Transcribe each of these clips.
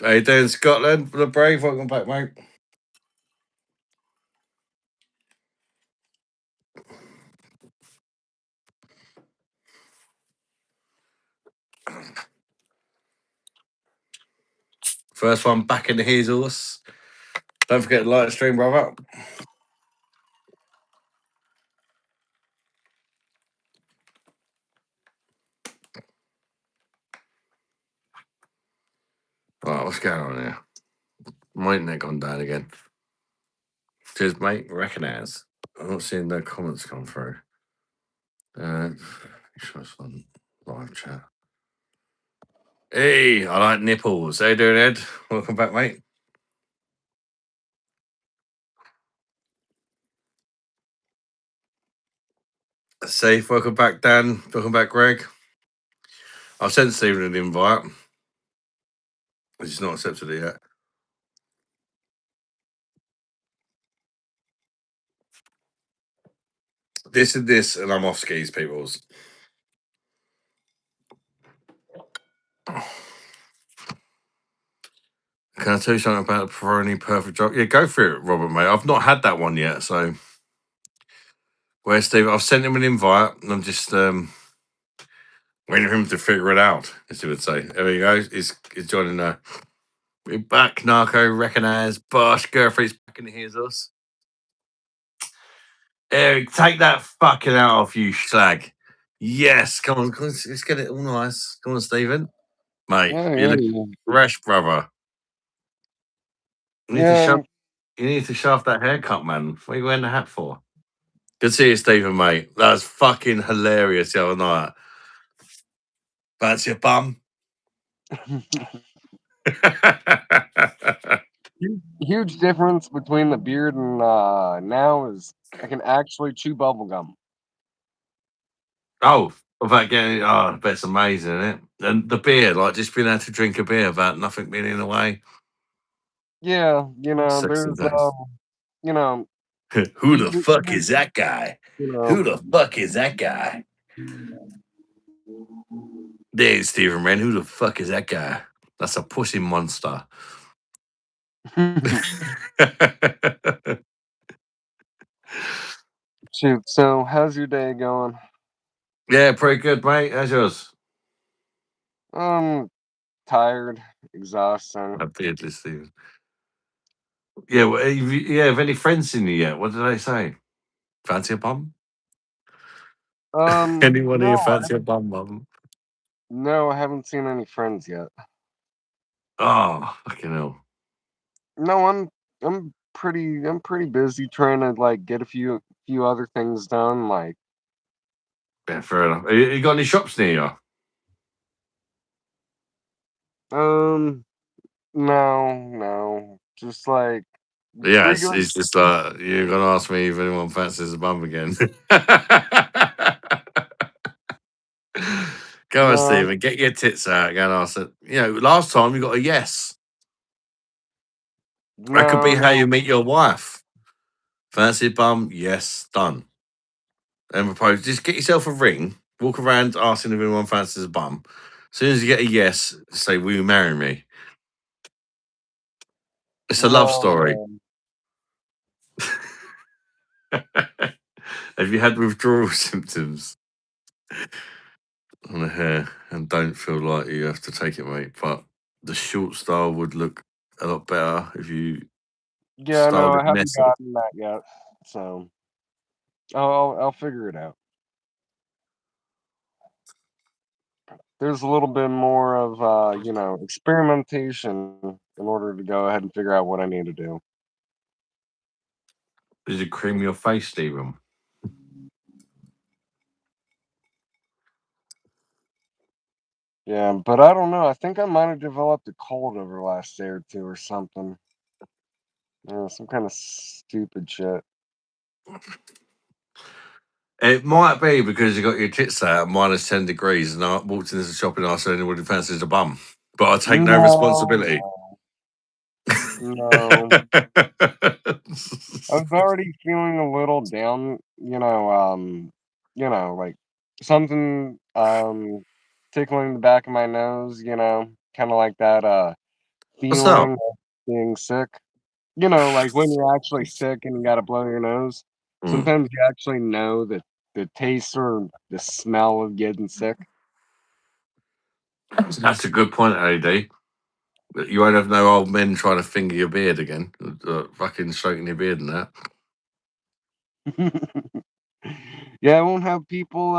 How you doing, Scotland? For the Brave, welcome back, mate. First one back in the heels. Don't forget to like the stream, brother. Right, what's going on here? My internet gone down again. Cheers, mate. Recognise. I'm not seeing no comments come through. Sure it's on live chat. Hey, I like nipples. How you doing, Ed? Welcome back, mate. Safe. Welcome back, Dan. Welcome back, Greg. I've sent Stephen an invite. He's not accepted it yet. This is this, and I'm off skis, peoples. Can I tell you something about the Peroni Perfect Drop? Yeah, go for it, Robert, mate. I've not had that one yet, so where's Steve? I've sent him an invite, and I'm just waiting for him to figure it out, as he would say. There he goes. He's joining now. We're back, Narco, recognise, Bosh, Girlfriend's back in here's us. Eric, take that fucking out off you, slag. Yes, come on, let's get it all nice. Come on, Stephen. Mate, you look fresh, brother. You need to shove. You need to shove that haircut, man. What are you wearing the hat for? Good to see you, Stephen, mate. That was fucking hilarious the other night. Fancy a bum? Huge difference between the beard and now is I can actually chew bubble gum. Oh, without getting that's amazing, isn't it? And the beer, like just being able to drink a beer without nothing being in the way. Yeah, Sexy there's days. you know, Who the fuck is that guy? you Who know, the fuck is that guy? There's Stephen Wren. Who the fuck is that guy? That's a pussy monster. shoot. So how's your day going? Yeah, pretty good, mate. How's yours? Tired, exhausting. A beardless Stephen. Yeah, well, have any friends seen you yet? What did they say? Fancy a bum? Anyone No, here fancy a bum? no, I haven't seen any friends yet. Oh, fucking hell. No, I'm pretty busy trying to like get a few other things done. Like, Yeah, fair enough. You got any shops near you? no, just like Yes, regular. it's just you're gonna ask me if anyone fancies a bum again. Go on, No, Stephen, get your tits out. Go and ask it. You know, last time you got a yes. That could be how no. you meet your wife. Fancy a bum? Yes, done. And propose. Just get yourself a ring. Walk around asking if anyone fancies a bum. As soon as you get a yes, say, "Will you marry me?" It's a love No, story. man. Have you had withdrawal symptoms on the hair and don't feel like you have to take it, mate? But the short style would look a lot better if you Yeah, no, styled I it haven't messy. gotten that yet. So I'll figure it out. There's a little bit more of experimentation in order to go ahead and figure out what I need to do. Did you cream your face, Stephen? Yeah, but I don't know. I think I might have developed a cold over the last day or two or something. Some kind of stupid shit. It might be because you got your tits out at -10 degrees and I walked into the shop and asked anybody fancies a bum. But I take no No, responsibility. no. I was already feeling a little down, like something tickling the back of my nose, kind of like that What's up? feeling of being sick. Like when you're actually sick and you gotta blow your nose, Mm. sometimes you actually know the taste or the smell of getting sick. That's a good point, AD. You won't have no old men trying to finger your beard again, fucking stroking your beard and that. Yeah, I won't have people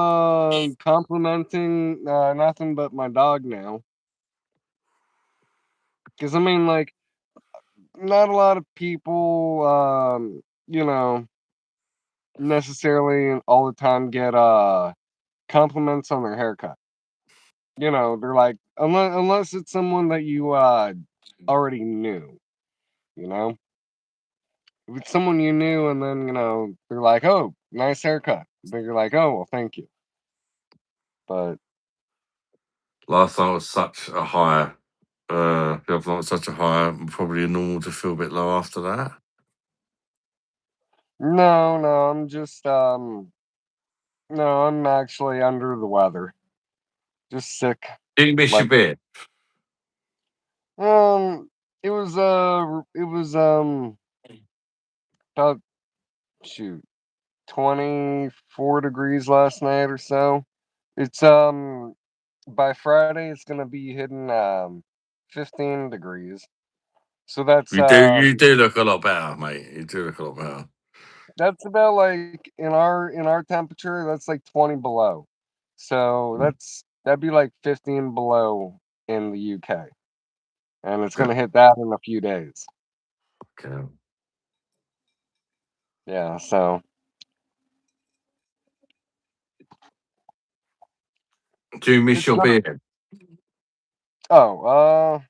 complimenting nothing but my dog now. Because I mean, like, not a lot of people, necessarily all the time get compliments on their haircut. They're like, unless it's someone that you already knew. You know, if it's someone you knew, and then they're like, "Oh, nice haircut," then you're like, "Oh, well, thank you." But Last night was such a high. The other night was such a high. Probably normal to feel a bit low after that. no, no, I'm just no, I'm actually under the weather, just sick. Did you miss your Like, beard? um, it was about shoot 24 degrees last night or so. It's by Friday it's gonna be hitting 15 degrees. So You do look a lot better, mate. You do look a lot better. that's about like in our temperature, that's like 20 below. So that'd be like 15 below in the UK. And it's Okay. gonna hit that in a few days. Okay. Yeah, so Do you miss it's your not beard? oh,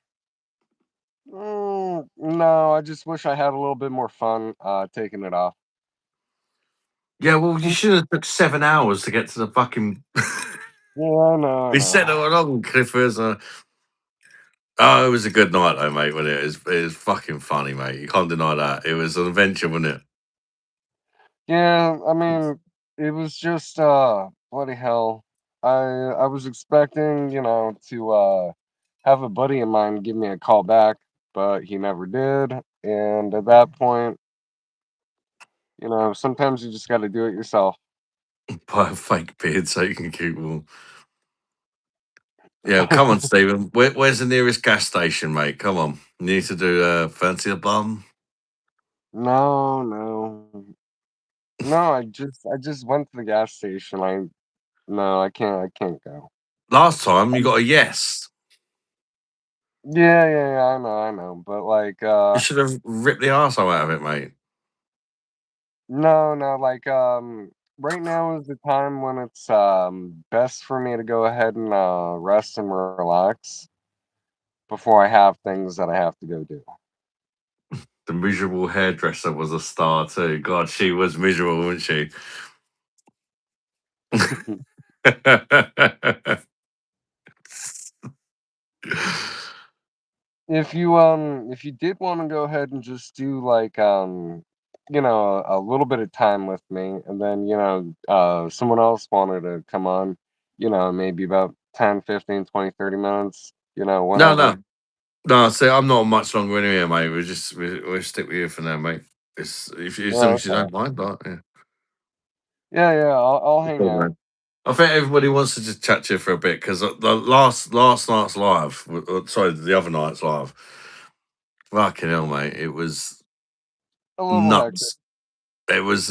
no, I just wish I had a little bit more fun taking it off. Yeah, well, you Since should have took 7 hours to get to the fucking. yeah, I We said know. all along, Clifford. Oh, it was a good night though, mate. When it was fucking funny, mate. You can't deny that. It was an adventure, wasn't it? Yeah, I mean, it was just bloody hell. I was expecting, to have a buddy of mine give me a call back, but he never did. And at that point, sometimes you just got to do it yourself. Buy a fake beard so you can keep warm. Yeah, come on, Stephen. Where's the nearest gas station, mate? Come on. You need to do fancy a bum. No, no. No, I just went to the gas station. No, I can't go. Last time you got a yes. Yeah, yeah, yeah, I know. But like You should have ripped the arsehole out of it, mate. no, no, like right now is the time when it's best for me to go ahead and rest and relax before I have things that I have to go do. The miserable hairdresser was a star too. God, she was miserable, wasn't she? If you did want to go ahead and just do like a little bit of time with me, and then someone else wanted to come on, maybe about 10, 15, 20, 30 minutes, No, whenever. no. No, see, I'm not much longer anyway, mate. We'll stick with you for now, mate. It's if as long Yeah, as you okay. don't mind, but yeah. Yeah, yeah, I'll hang Cool, out. man. I think everybody wants to just chat to you for a bit because the last night's live, sorry, the other night's live. Fucking hell, mate! It was A little hectic. nuts. It was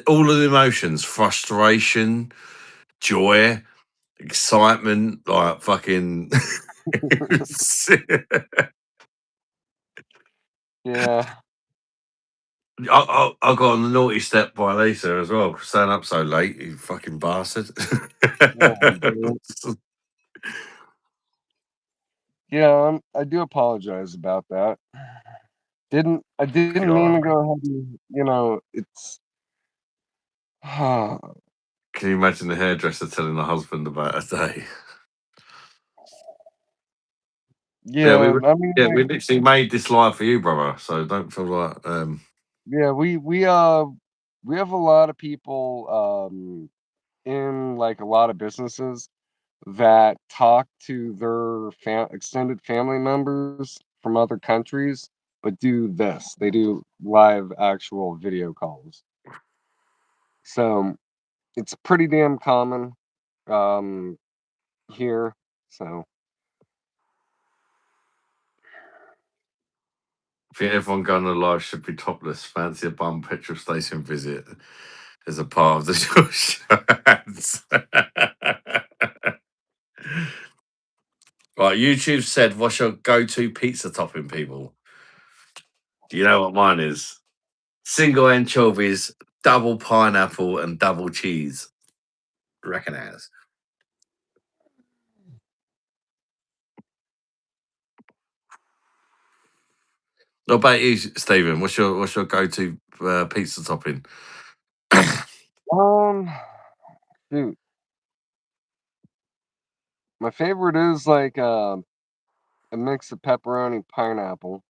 all of the emotions: frustration, joy, excitement, like fucking. Yeah. I got on the naughty step by Lisa as well, for staying up so late, you fucking bastard. Oh, brilliant. Yeah, I do apologize about that. I didn't mean to God. go ahead and, it's Can you imagine the hairdresser telling the husband about a day? Yeah, yeah, I mean, we like, literally made this live for you, brother. So don't feel like yeah, we have a lot of people in like a lot of businesses that talk to their extended family members from other countries, but do this. They do live actual video calls. So it's pretty damn common um, here. So I think everyone going on live should be topless. Fancy a bum petrol station visit as a part of the show. Right, YouTube said, "What's your go-to pizza topping, people?" Do you know what mine is? Single anchovies, double pineapple, and double cheese. Recognize. What about you, Stephen? What's your go-to pizza topping? um, shoot, my favorite is like a mix of pepperoni pineapple.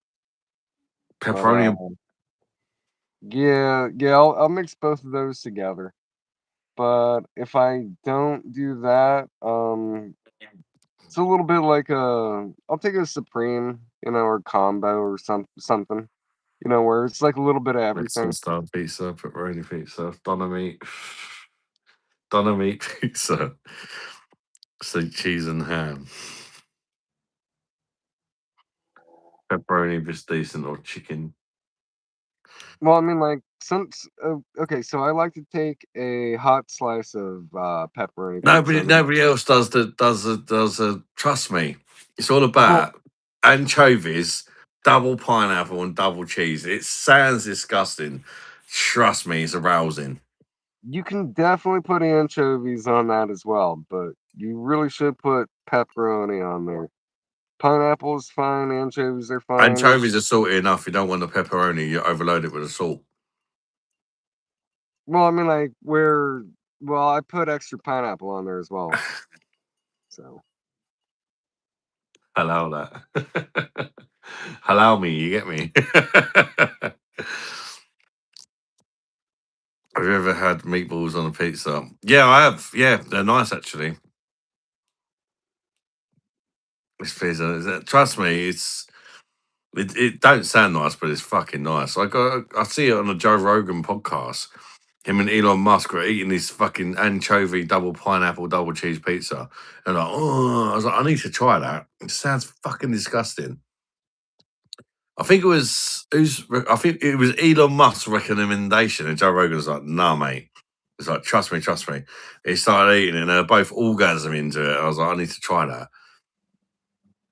But Pepperoni and yeah, I'll mix both of those together. But if I don't do that, it's a little bit like I'll take a supreme, or combo or something, where it's like a little bit of Mexican everything. style pizza, pepperoni pizza, doner meat, doner meat pizza, sweet cheese and ham, pepperoni if it's decent, or chicken. Well, I mean, like okay, so I like to take a hot slice of pepperoni pizza. Nobody else does. Trust me, it's all Well, about anchovies, double pineapple, and double cheese. It sounds disgusting. Trust me, it's arousing. you can definitely put anchovies on that as well, but you really should put pepperoni on there. Pineapple is fine, anchovies are fine. Anchovies are salty enough. You don't want the pepperoni. You overload it with the salt. Well, I mean, like well, I put extra pineapple on there as well. So, Allow that. Allow me. You get me. Have you ever had meatballs on a pizza? Yeah, I have. Yeah, they're nice actually. This pizza, trust me, it don't sound nice, but it's fucking nice. I see it on the Joe Rogan podcast. Him and Elon Musk were eating this fucking anchovy double pineapple double cheese pizza, and I was like, I need to try that. It sounds fucking disgusting. I think it was I think it was Elon Musk's recommendation, and Joe Rogan was like, "Nah, mate." It's like, trust me, trust me. He started eating it, and they're both orgasm into it. I was like, I need to try that,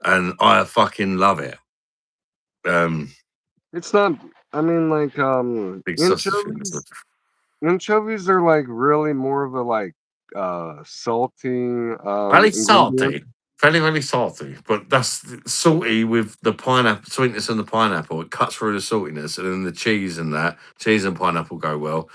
and I fucking love it. Um, it's not I mean, like Big sausage fingers. anchovies are like really more of a like salty Very ingredient. salty, very very salty, but that's salty with the pineapple sweetness and the pineapple. It cuts through the saltiness, and then the cheese and that cheese and pineapple go well.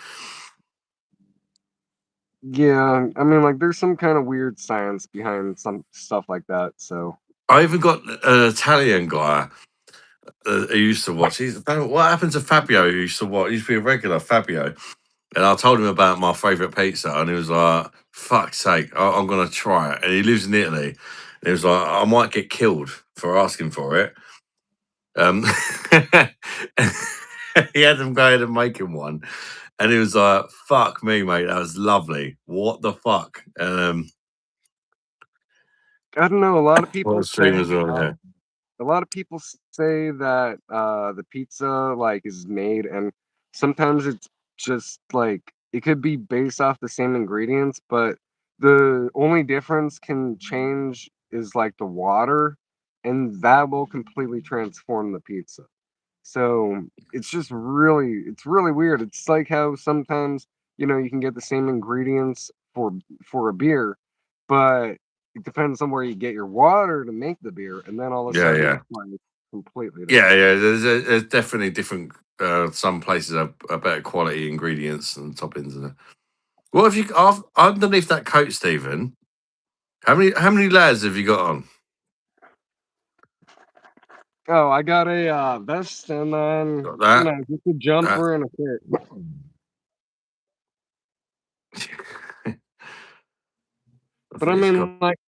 Yeah, I mean, like there's some kind of weird science behind some stuff like that. So, I even got an Italian guy who used to watch. I don't know what happened to Fabio, who used to watch. He used to be a regular Fabio, and I told him about my favourite pizza, and he was like, "Fuck's sake, I'm gonna try it." And he lives in Italy. And he was like, "I might get killed for asking for it." Um, he had them go ahead and make him one, and he was like, "Fuck me, mate, that was lovely. What the fuck?" I don't know. A lot of Well, people say stream as well, yeah. a lot of people say that the pizza like is made, and sometimes it's just like it could be based off the same ingredients, but the only difference can change is like the water, and that will completely transform the pizza. So it's really weird. It's like how sometimes, you can get the same ingredients for a beer, but it depends on where you get your water to make the beer, and then all of a Yeah, sudden yeah. it's like completely Yeah, different. yeah. There's definitely different. Some places have better quality ingredients and toppings. And what have you underneath that coat, Stephen? How many layers have you got on? Oh, I got a vest and then Got that. just a That. jumper and a shirt. I But I think it's got. mean, like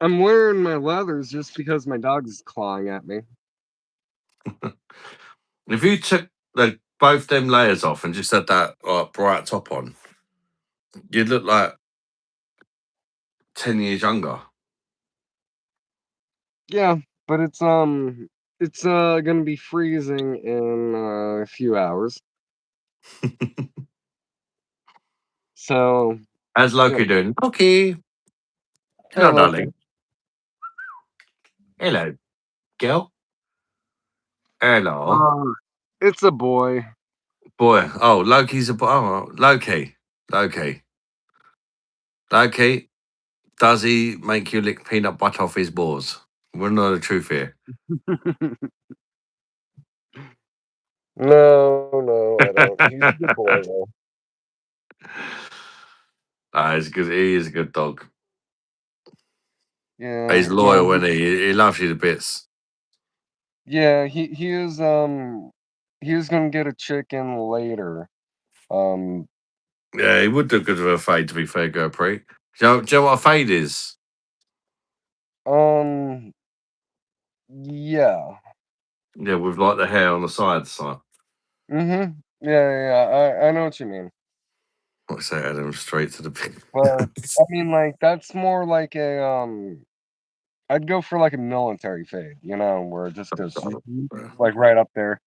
I'm wearing my leathers just because my dog is clawing at me. If you took both them layers off and just had that bright top on, you'd look like 10 years younger. Yeah, but it's gonna be freezing in a few hours. So, How's you Loki know, doing? Loki, hey hello, Loki. darling. Hello, girl. Hello, Uh, it's a boy. boy. Oh, Loki's a boy. Oh, Loki, Loki, Loki. Does he make you lick peanut butter off his balls? We'll know the truth here. No, no, I don't. He's a good boy though. He's good. He is a good dog. He's Yeah, no, loyal, isn't he? He loves you to bits. yeah, he is gonna get a chicken later. Um, Yeah, he would do good with a fade, to be fair, Gurpreet. Do you know what a fade is? um, yeah. Yeah, with like the hair on the sides. Like, Mhm. Yeah, I know what you mean. what's that, Adam? Straight to the pin. But I mean, like that's more like a I'd go for like a military fade, where it just goes like right up there.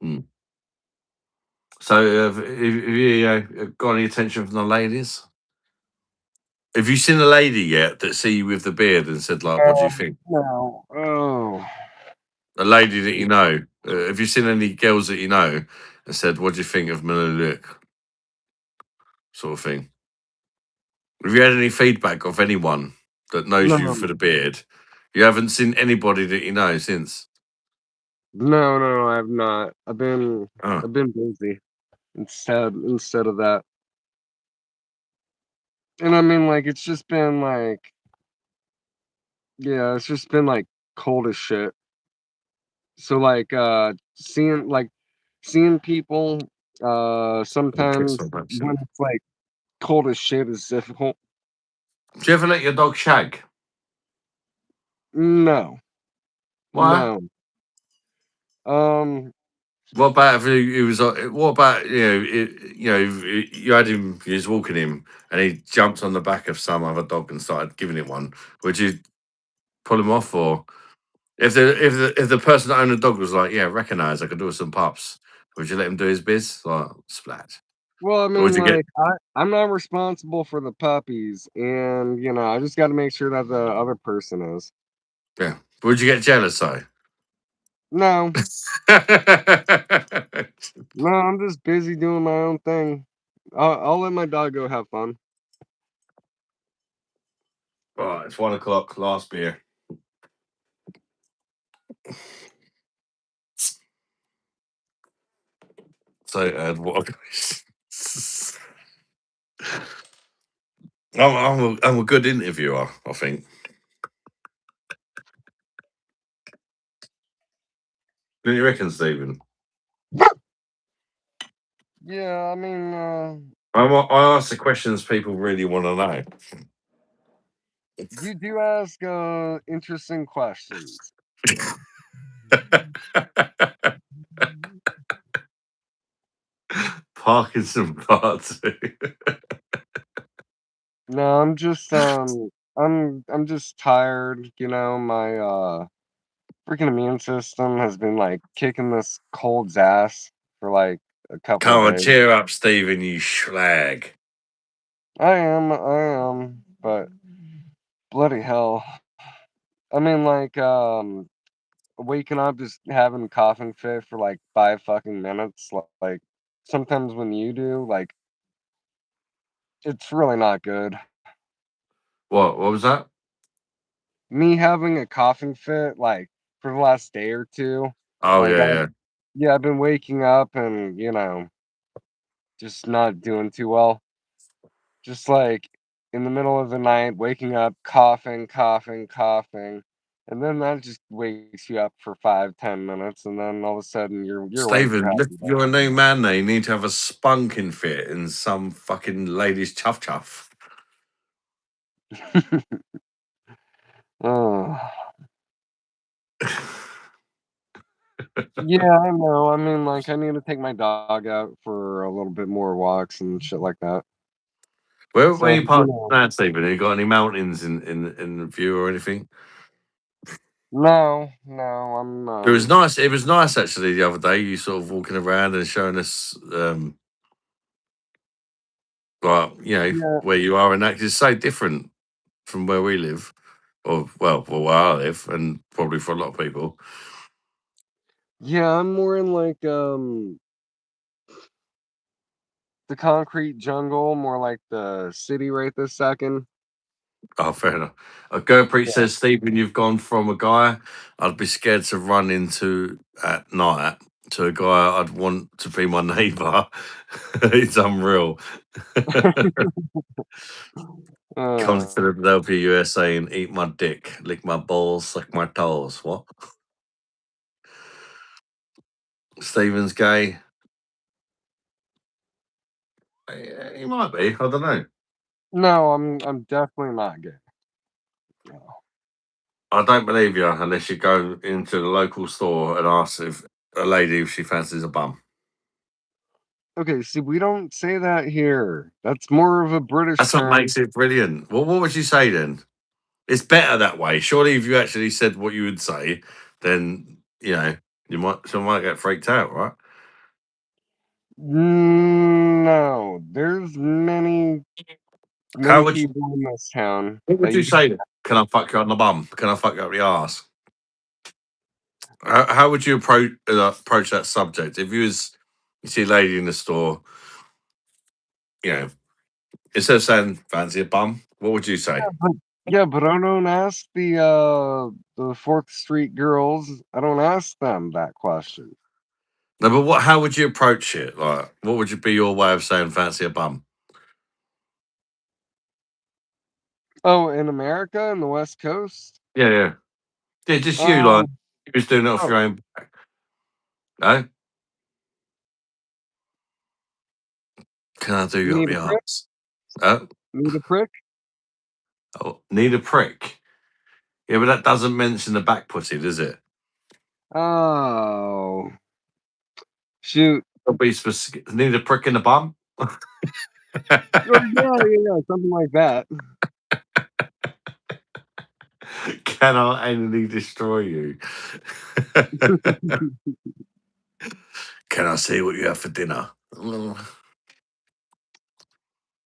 Mm. So, have you got any attention from the ladies? Have you seen a lady yet that see you with the beard and said, like, what do you think? No. Oh. A lady that you know. Have you seen any girls that you know and said, what do you think of my look? Sort of thing. Have you had any feedback of anyone that knows you for No. the beard? You haven't seen anybody that you know since. No, no, I've not. I've been Oh, I've been busy instead of that. And I mean like it's just been like yeah, it's just been like cold as shit. So like seeing people I guess sometimes I'm when absent. it's like cold as shit is difficult. Do you ever let your dog shag? No. Why? No. Um What about if he was? What about you had him, you was walking him, and he jumped on the back of some other dog and started giving it one? Would you pull him off, or if the person that owned the dog was like, yeah, recognise I could do with some pups, would you let him do his biz? Like splat. well, I Or would mean you get like I'm not responsible for the puppies and I just got to make sure that the other person is. yeah? Would you get jealous though? No. No, I'm just busy doing my own thing. I'll let my dog go have fun. Right, it's 1 o'clock. Last beer. So, what? I'm a good interviewer, I think. Don't you reckon, Stephen? Yeah, I mean I ask the questions people really want to know. you do ask interesting questions. Parkinson part two. No, I'm just tired, my freaking immune system has been like kicking this cold's ass for like a couple of Come on, days. cheer up, Stephen, you schlag. I am, but bloody hell. I mean like waking up just having a coughing fit for like 5 fucking minutes. Like sometimes when you do, like it's really not good. What was that? Me having a coughing fit like for the last day or two, Oh, like yeah, yeah. yeah, I've been waking up and just not doing too well. Just like in the middle of the night, waking up, coughing, coughing, coughing, and then that just wakes you up for 5, 10 minutes, and then all of a sudden you're awake for Stephen, half look, you're a new man now. You need to have a spunking fit in some fucking lady's chuff chuff. the night. Oh, Yeah, I know. I mean, like, I need to take my dog out for a little bit more walks and shit like that. Where So, you parked now, Stephen? Have you got any mountains in the view or anything? no, no, I'm, It was nice. It was nice actually the other day. You sort of walking around and showing us, like yeah, where you are, and that 'cause it's so different from where we live, or well, where I live, and probably for a lot of people. yeah, I'm more in, like, the concrete jungle, more like the city right this second. Oh, fair enough. Gurpreet Yeah. says, Stephen, you've gone from a guy I'd be scared to run into at night to a guy I'd want to be my neighbour. It's unreal. Comes to Uh, Philadelphia, USA, and eat my dick, lick my balls, suck my toes. What? Stephen's gay. He might be. I don't know. no, I'm definitely not gay. No. I don't believe you unless you go into the local store and ask if a lady if she fancies a bum. Okay, see, we don't say that here. That's more of a British That's what term. makes it brilliant. Well, what would you say then? It's better that way. Surely, if you actually said what you would say, then someone might get freaked out, right? No, there's many, How many would you, people in this town what would that you you can. say then? Can I fuck you on the bum? Can I fuck you up the ass? How would you approach that subject if you see a lady in the store, you know, instead of saying fancy a bum, what would you say? Yeah, but I don't ask the Fourth Street girls. I don't ask them that question. No, but how would you approach it? Like, what would you be your way of saying fancy a bum? Oh, in America, in the West Coast. Yeah, yeah, yeah. Just you, like, Um, you was doing it off oh, your own back. No, can I do you up need the a prick? arse? Uh, Need a prick? oh, need a prick. Yeah, but that doesn't mention the back pussy, does it? Oh, shoot. It'll be specific. Need a prick in the bum. Oh, yeah, yeah, yeah, something like that. Can I anally destroy you? Can I see what you have for dinner?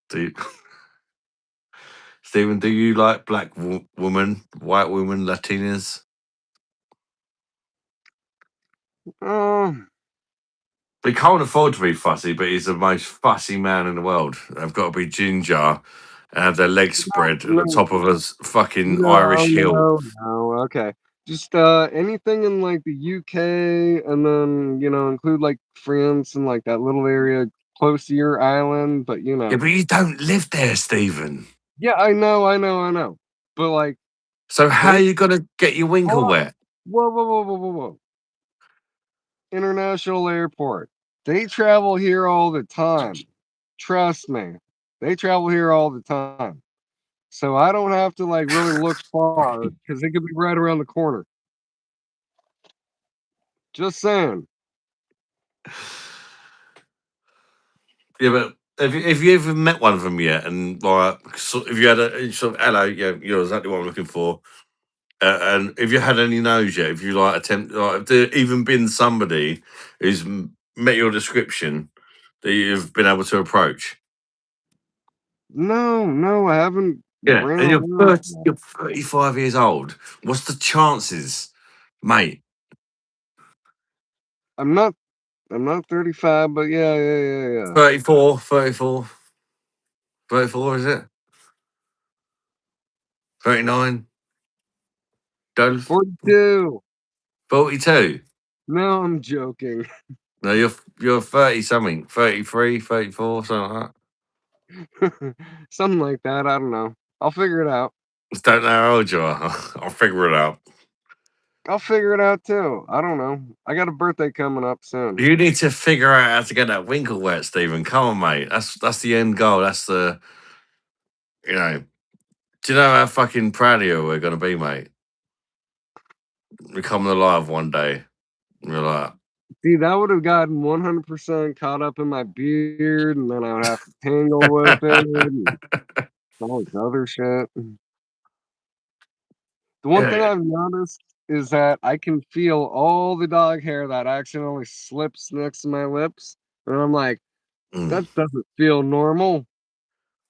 Do Stephen, do you like black woman, white women, Latinas? Um, He can't afford to be fussy, but he's the most fussy man in the world. They've got to be ginger and have their legs spread at the no, top of a fucking no, Irish hill. no, no. Okay. Just anything in like the UK, and then include like France and like that little area close to your island. But Yeah, but you don't live there, Stephen. yeah, I know, I know, I know. But like So how they are you gonna get your winkle hold on. wet? Whoa, whoa, whoa, whoa, whoa, whoa. International airport. They travel here all the time. Trust me. They travel here all the time. So I don't have to like really look far because it could be right around the corner. Just saying. Yeah, but have you ever met one of them yet? And like, if you had a sort of hello, yeah, you're exactly what I'm looking for. And if you had any no's yet, if you like attempt, like, if there even been somebody who's met your description that you've been able to approach. No, no, I haven't Yeah, ran and around. you're 35 years old. What's the chances, mate? I'm not I'm not 35, but yeah, yeah, yeah, yeah. 34, 34, 34, is it? 39, 12, 42. 42. No, I'm joking. No, you're 30 something, 33, 34, something like that. Something like that. I don't know. I'll figure it out. Just don't know how old you are. I'll figure it out. I'll figure it out too. I don't know. I got a birthday coming up soon. You need to figure out how to get that winkle wet, Stephen. Come on, mate. That's the end goal. That's the you know. Do you know how fucking proud of you we're gonna be, mate? We're coming alive one day. You're like, See, that would have gotten 100% caught up in my beard, and then I would have to tangle with it and all this other shit. The one thing yeah. I've noticed is that I can feel all the dog hair that accidentally slips next to my lips, and I'm like, Mm. "That doesn't feel normal."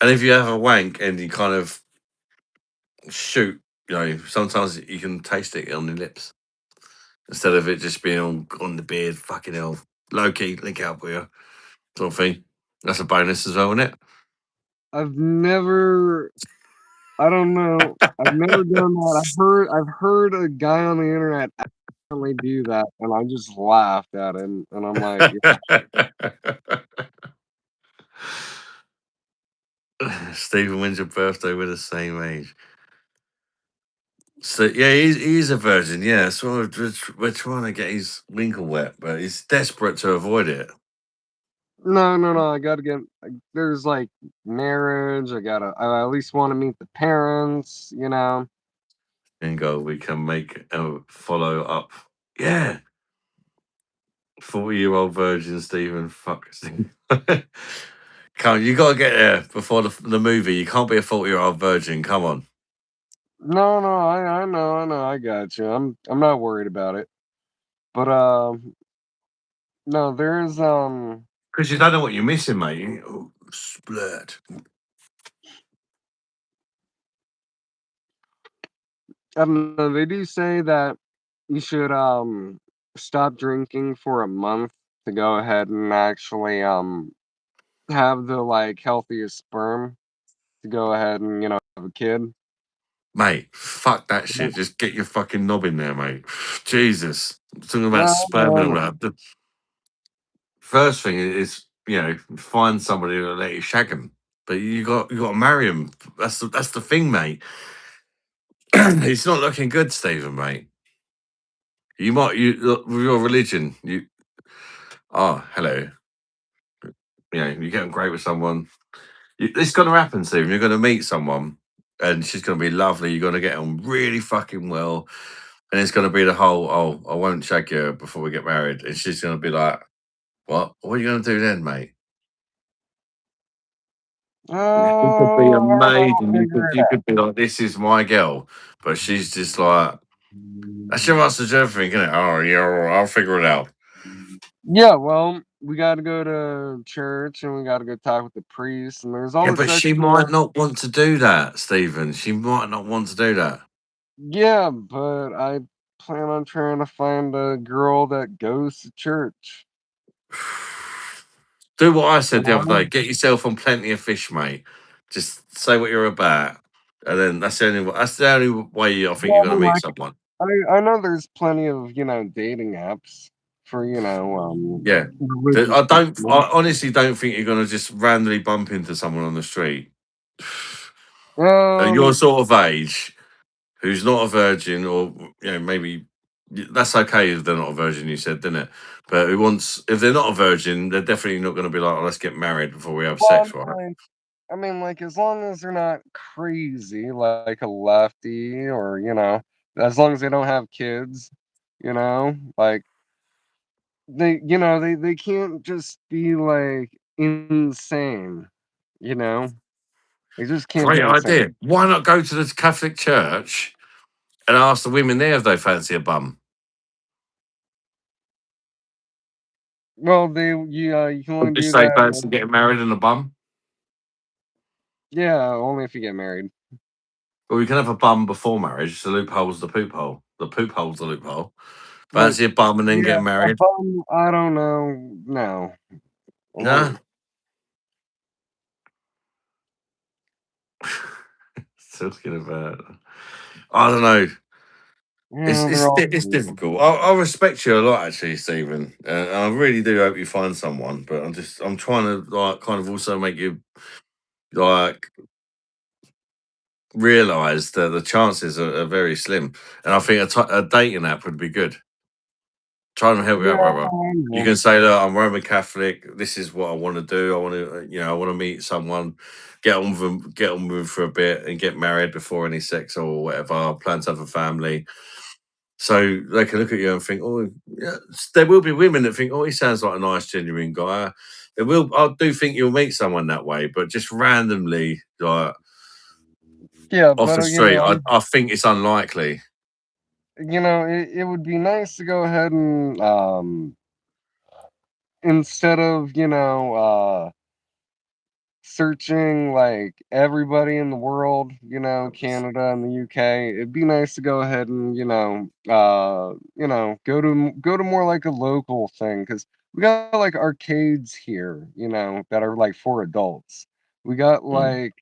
And if you have a wank and you kind of shoot, sometimes you can taste it on your lips instead of it just being on the beard. Fucking hell, low key, lick out for you, sort of thing. That's a bonus as well, isn't it? I've never I don't know. I've never done that. I've heard a guy on the internet accidentally do that, and I just laughed at him, and I'm like, Stephen, when's your birthday? We're the same age. So yeah, he's a virgin. Yeah, so we're trying to get his winkle wet, but he's desperate to avoid it. "No, no, no, I gotta get there's, like, marriage, I at least wanna meet the parents, you know?" And go, we can make a follow up. Yeah, 40-year-old virgin Stephen. Fuck Stephen. Come, you gotta get there before the movie. You can't be a 40-year-old virgin. Come on, "No, no, I know, I got you. I'm not worried about it." But, no, because you don't know what you're missing, mate. Oh, split. I don't know, they do say that you should, stop drinking for a month to go ahead and actually, have the, like, healthiest sperm to go ahead and, have a kid. Mate, fuck that But shit. Just get your fucking knob in there, mate. Jesus. I'm talking no, about no, sperm and all no. that. The first thing is, find somebody to let you shag them. But you got to marry them. That's the thing, mate. It's not looking good, Stephen, mate. You might look, with your religion. Hello. You get on great with someone. It's going to happen, Stephen. You're going to meet someone, and she's going to be lovely. You're going to get on really fucking well. And it's going to be the whole, oh, I won't shag you before we get married. And she's going to be like, what? What are you going to do then, mate? You could be a I'll maiden. You figure could, it you could be like, this is my girl. But she's just like, that's your answer to everything, isn't it? Oh, yeah, I'll figure it out. Yeah, well, we gotta go to church, and we gotta go talk with the priest, and there's all Yeah, this but she extra. might not want to do that, Stephen. She might not want to do that. Yeah, but I plan on trying to find a girl that goes to church, Do what I you said the other know? day. Get yourself on plenty of fish, mate. Just say what you're about, and then that's the only way I think Yeah, you're I going mean, to meet like, someone. I know there's plenty of, dating apps for, Yeah, religious I don't. people. I honestly don't think you're going to just randomly bump into someone on the street at your Um, sort of age who's not a virgin, or maybe that's okay if they're not a virgin. You said, didn't it? But who wants? If they're not a virgin, they're definitely not going to be like, oh, let's get married before we have well, sex, right? like, as long as they're not crazy, like a lefty or, as long as they don't have kids, like, they can't just be, like, insane, you know? They just can't be Great insane. idea. Why not go to the Catholic Church and ask the women there if they fancy a bum? Well, you can And only just do say that fancy getting married and a bum. yeah, only if you get married. Well, we can have a bum before marriage. The loophole's the poop hole. The poop hole's the loophole. But, Fancy a bum and then yeah, get a married? bum, I don't know, no. I Nah. wouldn't. Talking about, I don't know. It's Yeah, they're it's all di- it's difficult. I respect you a lot, actually, Stephen. I really do hope you find someone. But I'm trying to like kind of also make you like realize that the chances are very slim. And I think a dating app would be good. Try and help you yeah, out, brother. I You know. can say, look, I'm Roman Catholic. This is what I want to do. I want to, I want to meet someone, get on with them for a bit, and get married before any sex or whatever. I plan to have a family. So they can look at you and think, oh, yeah. There will be women that think, oh, he sounds like a nice, genuine guy. There will, I do think you'll meet someone that way, but just randomly, like Yeah, off but the street, I think it's unlikely. it would be nice to go ahead and instead of searching like everybody in the world, Canada and the UK, it'd be nice to go ahead and go to more like a local thing because we got like arcades here, that are like for adults. We got Mm. like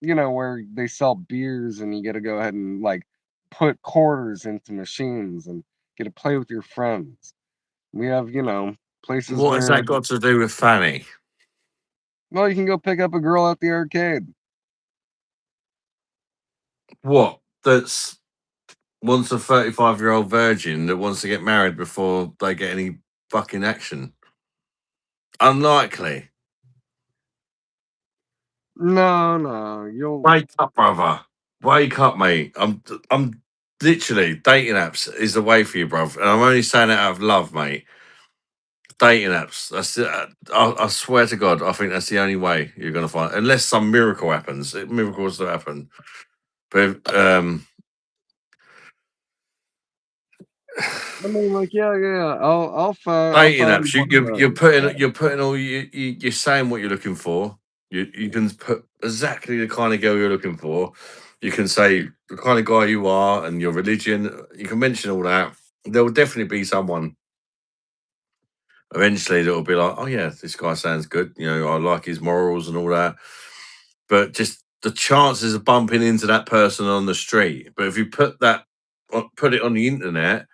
where they sell beers and you get to go ahead and like put quarters into machines and get to play with your friends. We have places What has where that got to do with Fanny? well you can go pick up a girl at the arcade. What? That's wants a 35-year-old virgin that wants to get married before they get any fucking action. Unlikely. No, no, you'll Wake up, brother. Wake up, mate. I'm literally dating apps is the way for you, bruv. And I'm only saying it out of love, mate. Dating apps. I swear to God, I think that's the only way you're gonna find, unless some miracle happens. Miracles do happen, but I mean, like, yeah, yeah. I'll dating find apps. one of those. You're putting all you're saying what you're looking for. You can put exactly the kind of girl you're looking for. You can say the kind of guy you are and your religion. You can mention all that. There will definitely be someone eventually that will be like, oh yeah, this guy sounds good. I like his morals and all that. But just the chances of bumping into that person on the street. But if you put it on the internet,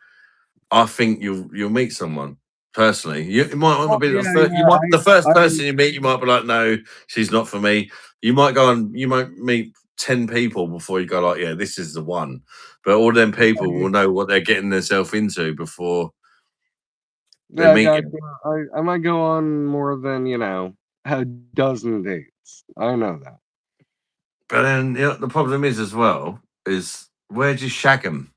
I think you'll meet someone. Personally, it might not Oh be the yeah, first. You might the yeah. first person you meet. You might be like, no, she's not for me. You might meet 10 people before you go like, yeah, this is the one. But all them people will know what they're getting themselves into before they Yeah, I meet got you. you. I might go on more than a dozen dates. I know that. But then the problem is as well is where do you shag them?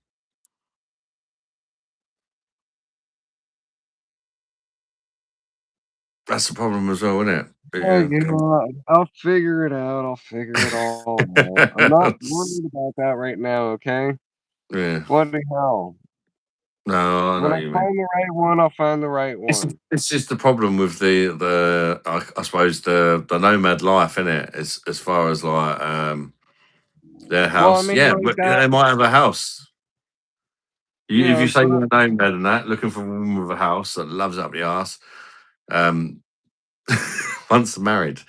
That's the problem as well, isn't Oh, it? I'll figure it out. I'll figure it all out. I'm not worried about that right now. Okay. Yeah. Bloody hell. No, I know When I what you mean. find the right one, I'll find the right It's one. it's just the problem with I suppose the nomad life, in it? As far as like their Well, I house, mean, yeah, like but that. they might have a house. If Yeah, you say but you're a nomad and that, looking for a woman with a house that loves up the ass, um, once married,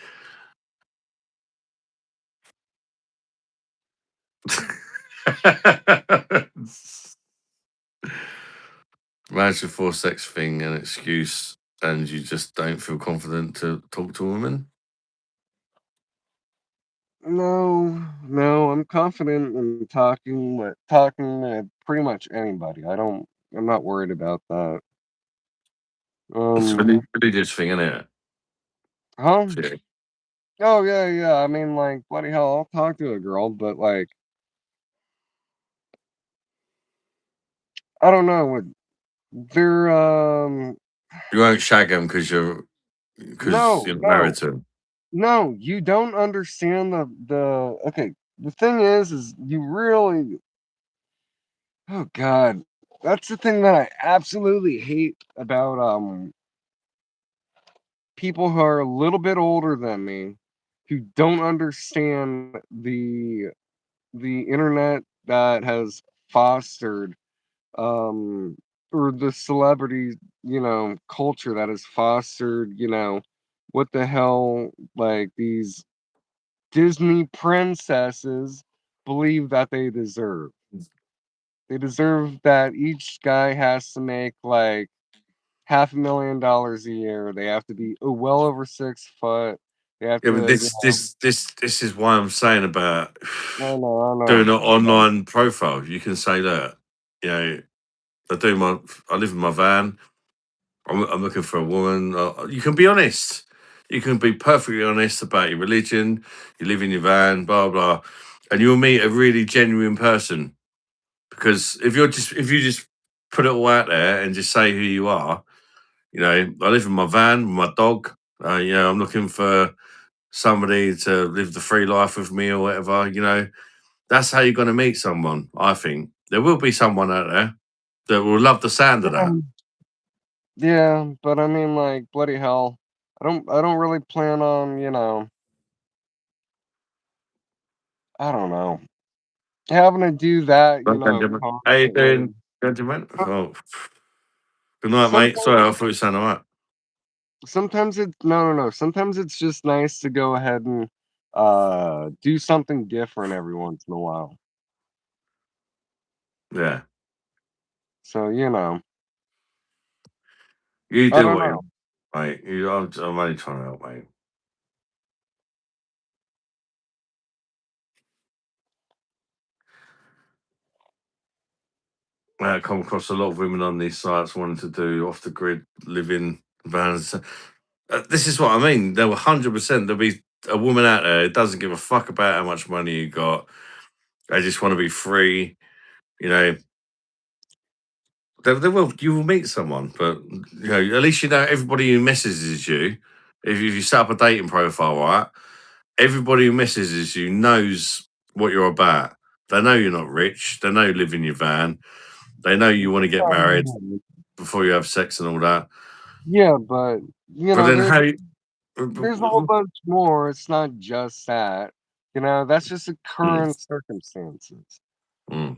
marriage before sex thing an excuse, and you just don't feel confident to talk to a woman. no, no, I'm confident in talking to pretty much anybody. I'm not worried about that. It's Um, really religious thing, isn't it? huh? Yeah. Oh yeah, yeah. I mean, like, bloody hell, I'll talk to a girl, but like, I don't know. They're You won't shag them because no, you're married no, to 'em. no. You don't understand the. Okay, the thing is you really. Oh God, that's the thing that I absolutely hate about people who are a little bit older than me who don't understand the internet that has fostered um or the celebrity culture that has fostered what the hell like these Disney princesses believe that they deserve that each guy has to make like $500,000 a year. They have to be well over 6 foot. They have Yeah, but to, this is why I'm saying about I doing an know. online profile. You can say that, you know, I live in my van. I'm looking for a woman. You can be honest. You can be perfectly honest about your religion. You live in your van, blah blah, and you'll meet a really genuine person Because if you just put it all out there and just say who you are, I live in my van with my dog. I'm looking for somebody to live the free life with me or whatever. That's how you're going to meet someone. I think there will be someone out there that will love the sound of that. Yeah, but I mean, like, bloody hell, I don't really plan on, I don't know, having to do that, Right, Benjamin. How you constantly. doing, Benjamin? Uh, Oh, good night, mate. Sometimes, Sorry, I thought you sounded all right. sometimes it's no, no, no. Sometimes it's just nice to go ahead and do something different every once in a while. Yeah, So you I do don't what know. you want, mate. I'm only trying to help, mate. I come across a lot of women on these sites wanting to do off the grid living vans. This is what I mean. There will 100% there'll be a woman out there who doesn't give a fuck about how much money you got. They just want to be free. You know, they will. You will meet someone, but at least everybody who messages you. If you set up a dating profile, right? Everybody who messages you knows what you're about. They know you're not rich. They know you live in your van. They know you want to get married before you have sex and all that. Yeah, but But then there's how? there's a whole bunch more. It's not just that. That's just the Mm, current circumstances. mm.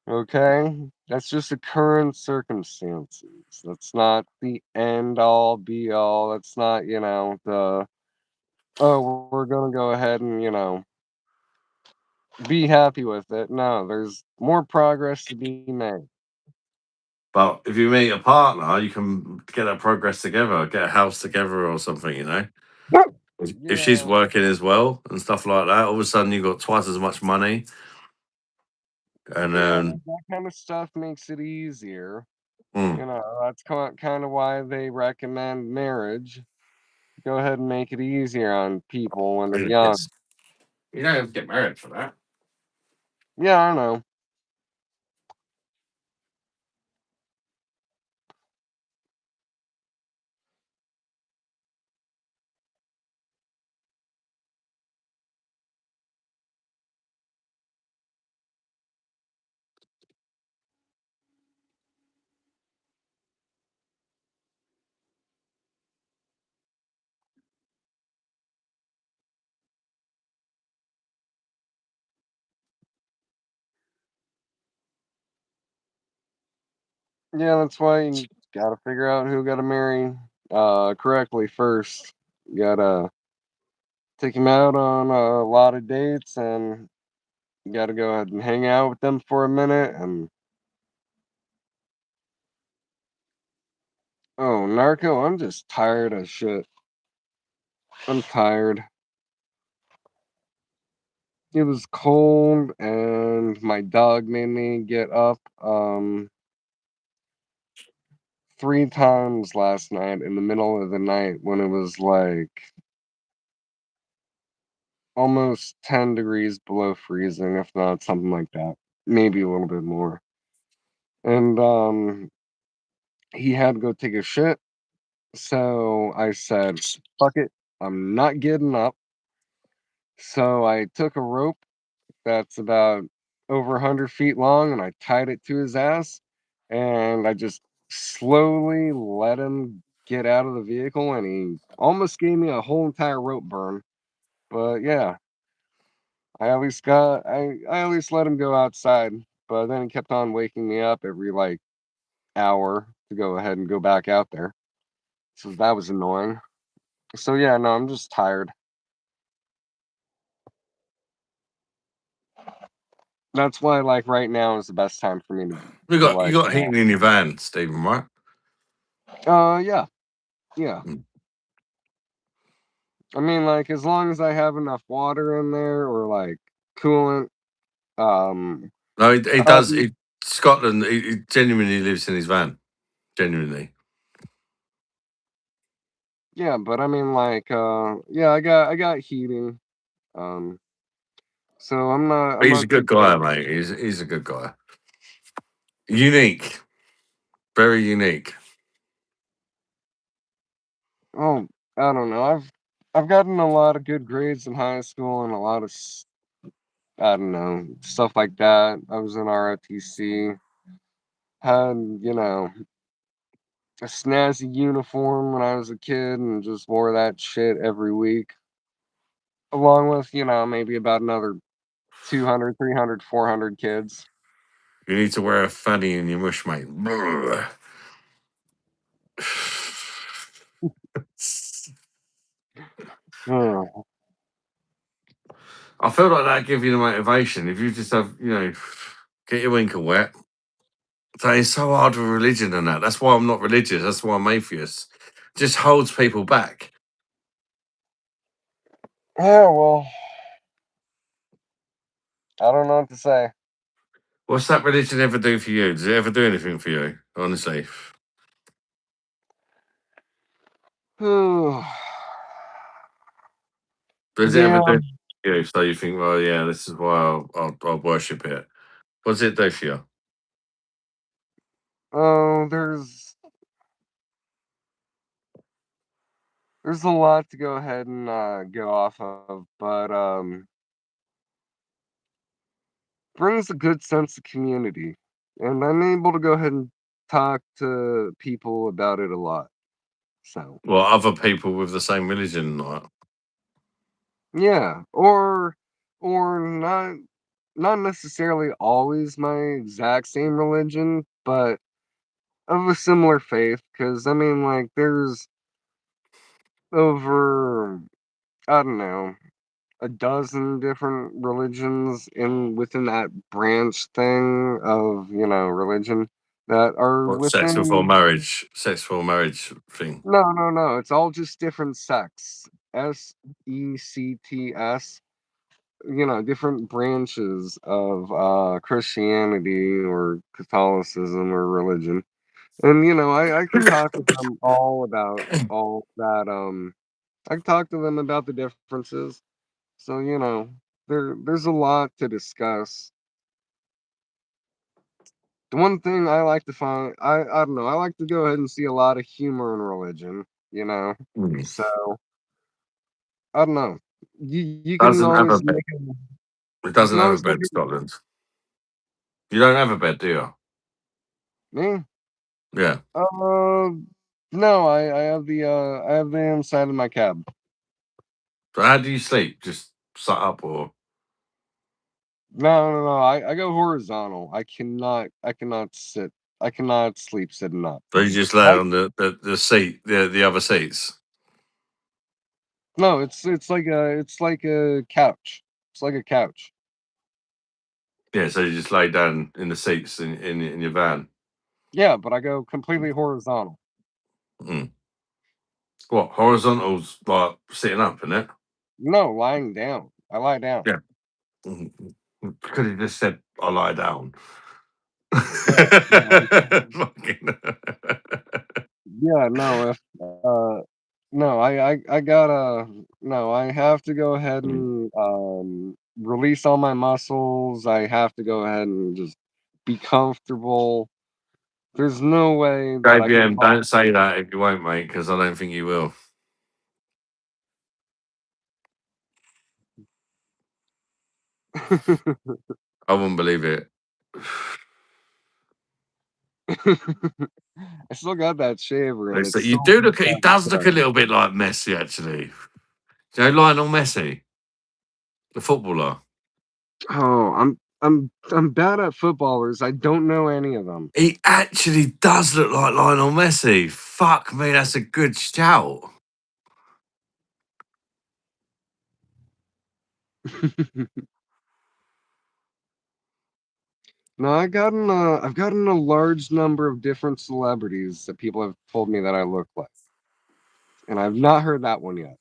Okay? That's just the current circumstances. That's not the end all be all. That's not, the oh, we're gonna go ahead and, be happy with it. No, there's more progress to be made. But if you meet a partner, you can get that progress together, get a house together or something. If she's Yeah, working as well and stuff like that, all of a sudden you've got twice as much money. And yeah, that kind of stuff makes it easier. mm, That's kind of why they recommend marriage. Go ahead and make it easier on people when they're young. yes, you don't have to get married for that. Yeah, I know. Yeah, that's why you gotta figure out who gotta marry correctly first. You gotta take them out on a lot of dates and you gotta go ahead and hang out with them for a minute and oh, Narco, I'm just tired of shit. I'm tired. It was cold and my dog made me get up 3 times last night in the middle of the night when it was like almost 10 degrees below freezing, if not something like that. Maybe a little bit more. And he had to go take a shit. So I said, fuck it. I'm not getting up. So I took a rope that's about over 100 feet long and I tied it to his ass. And I just slowly let him get out of the vehicle. And he almost gave me a whole entire rope burn. But yeah, I at least let him go outside. But then he kept on waking me up every like hour to go ahead and go back out there. So that was annoying. So yeah, no, I'm just tired. That's why like right now is the best time for me You to got you like got heating in your van, Stephen, right? yeah, yeah. Mm. I mean like as long as I have enough water in there or like coolant, um No, he uh, does. Scotland. He genuinely lives in his van. Genuinely, yeah, but I mean like yeah, I got heating. Um so I'm he's a not too good guy, bad. mate. He's a good guy. Unique, very unique. Oh, I don't know. I've gotten a lot of good grades in high school and a lot of I don't know stuff like that. I was in ROTC. Had a snazzy uniform when I was a kid and just wore that shit every week, along with maybe about another 200, 300, 400 kids. You need to wear a fanny in your mush, mate. Ugh. I feel like that give you the motivation. If you just have, get your winkle wet. That is so hard with religion and that. That's why I'm not religious. That's why I'm atheist. Just holds people back. Yeah, well, I don't know what to say. What's that religion ever do for you? Does it ever do anything for you? Honestly. Does it ever Yeah. do for you? So you think, well, yeah, this is why I'll worship it. What does it do for you? Oh, there's a lot to go ahead and go off of, but brings a good sense of community, and I'm able to go ahead and talk to people about it a lot. So Well, other people with the same religion, like, yeah, or not necessarily always my exact same religion, but of a similar faith. Because I mean, like, there's over I don't know a dozen different religions in within that branch thing of religion that are what sex before within. marriage, sex before marriage thing. No, it's all just different sects. SECTS. Different branches of Christianity or Catholicism or religion. And I can talk to them all about all that. I can talk to them about the differences. So there's a lot to discuss. The one thing I like to find, I don't know, I like to go ahead and see a lot of humor in religion. You know, Mm. so I don't know. You can Doesn't have a always bed. make a, It you doesn't can have a always bed, make Scotland. You don't have a bed, do you? me. Yeah. No, I have the inside of my cab. So how do you sleep? Just sat up, or No. I go horizontal. I cannot sit. I cannot sleep sitting up. do you just lay I on the seat, the other seats? No, it's like a couch. It's like a couch. Yeah, so you just lay down in the seats in your van. Yeah, but I go completely horizontal. Mm. What horizontals like sitting up, isn't it? No, lying down. I lie down. Yeah. Mhm. Because he just said I lie down. Yeah, no, Fucking- yeah, no. If no, I gotta no. I have to go ahead Mm. and release all my muscles. I have to go ahead and just be comfortable. There's no way that I can JBM, fall don't say that if you won't, mate, because I don't think you will. I wouldn't believe it. I still got that shaver and So it's you still do deep look. He down does look there. a little bit like Messi, actually. Do you know Lionel Messi, the footballer? Oh, I'm bad at footballers. I don't know any of them. He actually does look like Lionel Messi. Fuck me, that's a good shout. No, I've gotten a large number of different celebrities that people have told me that I look like, and I've not heard that one yet.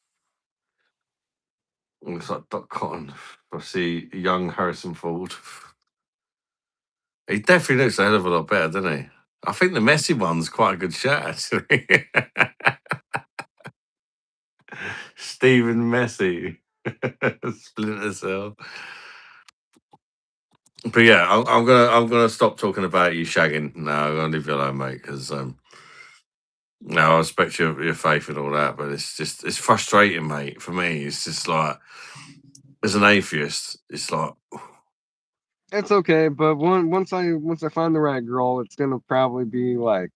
Looks like Doc Cotton. I see young Harrison Ford. He definitely looks a hell of a lot better, doesn't he? I think the Messi one's quite a good shout, actually. Stephen Messi. Splinter Cell. But yeah, I'm gonna stop talking about you shagging. No, I'm gonna leave you alone, mate. Because no, I respect your faith and all that, but it's frustrating, mate. For me, it's just like as an atheist, it's like It's okay, but once I find the right girl, it's gonna probably be like,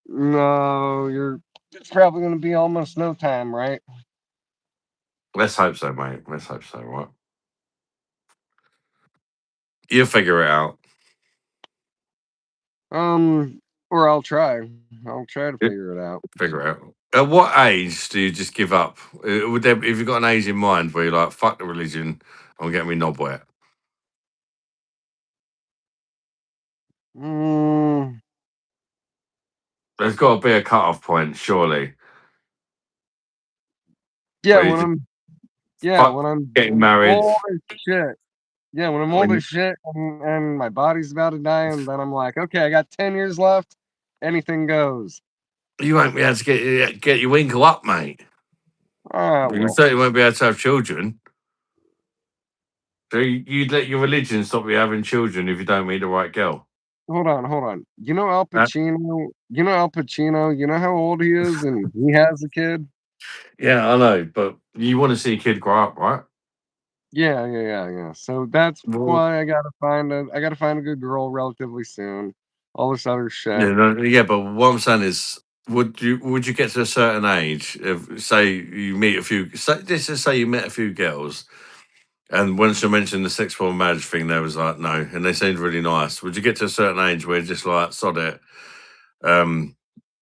no, you're. It's probably gonna be almost no time, right? let's hope so, mate. Let's hope so, right? You'll figure it out. Or I'll try. I'll try to Yeah, figure it out. figure it out. At what age do you just give up? Would there, if you've got an age in mind where you're like, fuck the religion, I'm getting me knob wet. Mm, There's got to be a cut-off point, surely, yeah, where you when just I'm yeah, fuck when I'm getting married. old as shit. Yeah, when I'm old When as shit and my body's about to die, and then I'm like, okay, I got 10 years left. Anything goes. you won't be able to get your winkle up, mate. Ah, You well, certainly won't be able to have children. So you'd let your religion stop you having children if you don't meet the right girl. hold on. You know Al Uh, Pacino? You know Al Pacino? You know how old he is, and he has a kid. yeah, I know, but you want to see a kid grow up, right? Yeah. So that's Well, why I gotta find a good girl relatively soon. All this other shit. yeah, yeah, but what I'm saying is, would you get to a certain age? If say you meet a few, say, let's just say you met a few girls, and once you mentioned the sex form marriage thing, they was like no, and they seemed really nice. Would you get to a certain age where you're just like sod it? Um,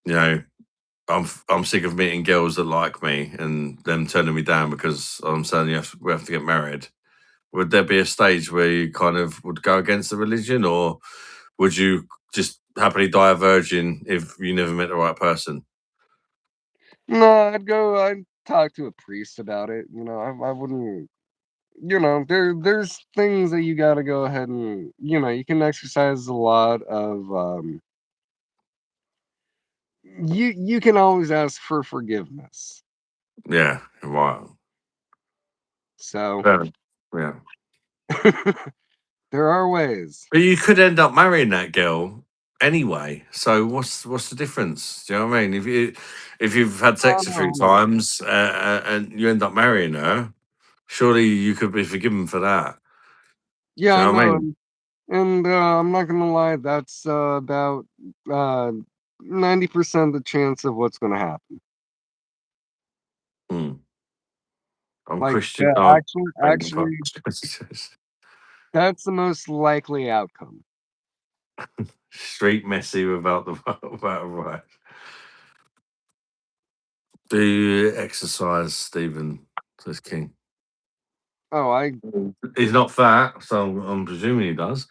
you know, I'm sick of meeting girls that like me and them turning me down because I'm saying we have to get married. Would there be a stage where you kind of would go against the religion, or would you just happily die a virgin if you never met the right person? No, I'd talk to a priest about it. I wouldn't. There's things that you gotta go ahead and you can exercise a lot of you can always ask for forgiveness. Yeah, right. So Fair enough. Yeah, there are ways. but you could end up marrying that girl anyway. So what's the difference? Do you know what I mean? If you've had Oh, sex a few no. times and you end up marrying her, surely you could be forgiven for that. Yeah, Do you I know what I know, mean? and I'm not gonna lie, that's about uh 90% the chance of what's gonna happen. Hmm. I'm Like, Christian. No, actually, that's the most likely outcome. street messy without the without a right. Do you exercise, Stephen? Says King. Oh, He's not fat, so I'm presuming he does.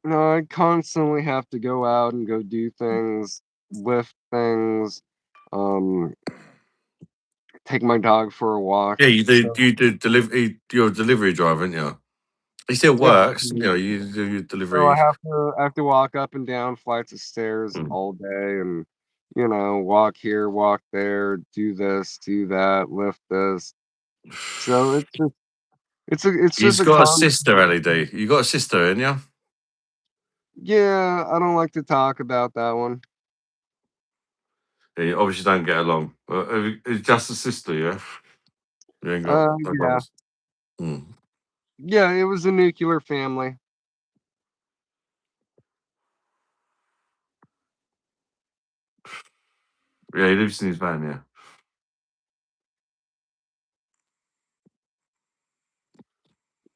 no, I constantly have to go out and go do things, lift things, um, take my dog for a walk. Yeah, you do. So You do delivery. You're a delivery driver, aren't you? He still yeah, works. You know, you do your so deliveries. I have to walk up and down flights of stairs Mm. all day, and walk here, walk there, do this, do that, lift this. So it's just He's a got a con. sister, LED. You got a sister, ain't you? Yeah, I don't like to talk about that one. Yeah, you obviously don't get along. It's just a sister, yeah. You ain't got no Yeah, brothers. Mm. yeah, it was a nuclear family. Yeah, he lives in his van. Yeah.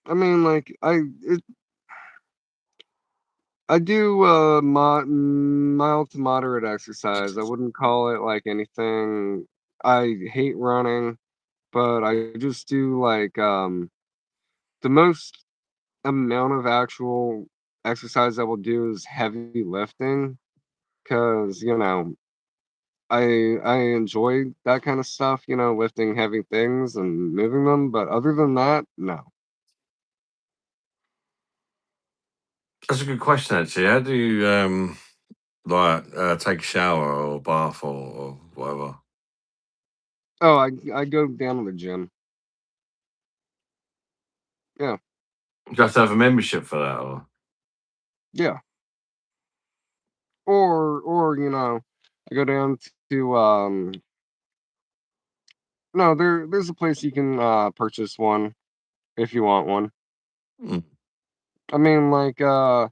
I mean, like I do mild to moderate exercise. I wouldn't call it like anything. I hate running, but I just do like the most amount of actual exercise I will do is heavy lifting because I enjoy that kind of stuff, lifting heavy things and moving them. But other than that, no. That's a good question, actually. How do you like take a shower or bath or whatever? Oh, I go down to the gym. Yeah. You have to have a membership for that, or Yeah. Or, I go down to, no, there's a place you can, purchase one if you want one. mm, I mean, like, I'm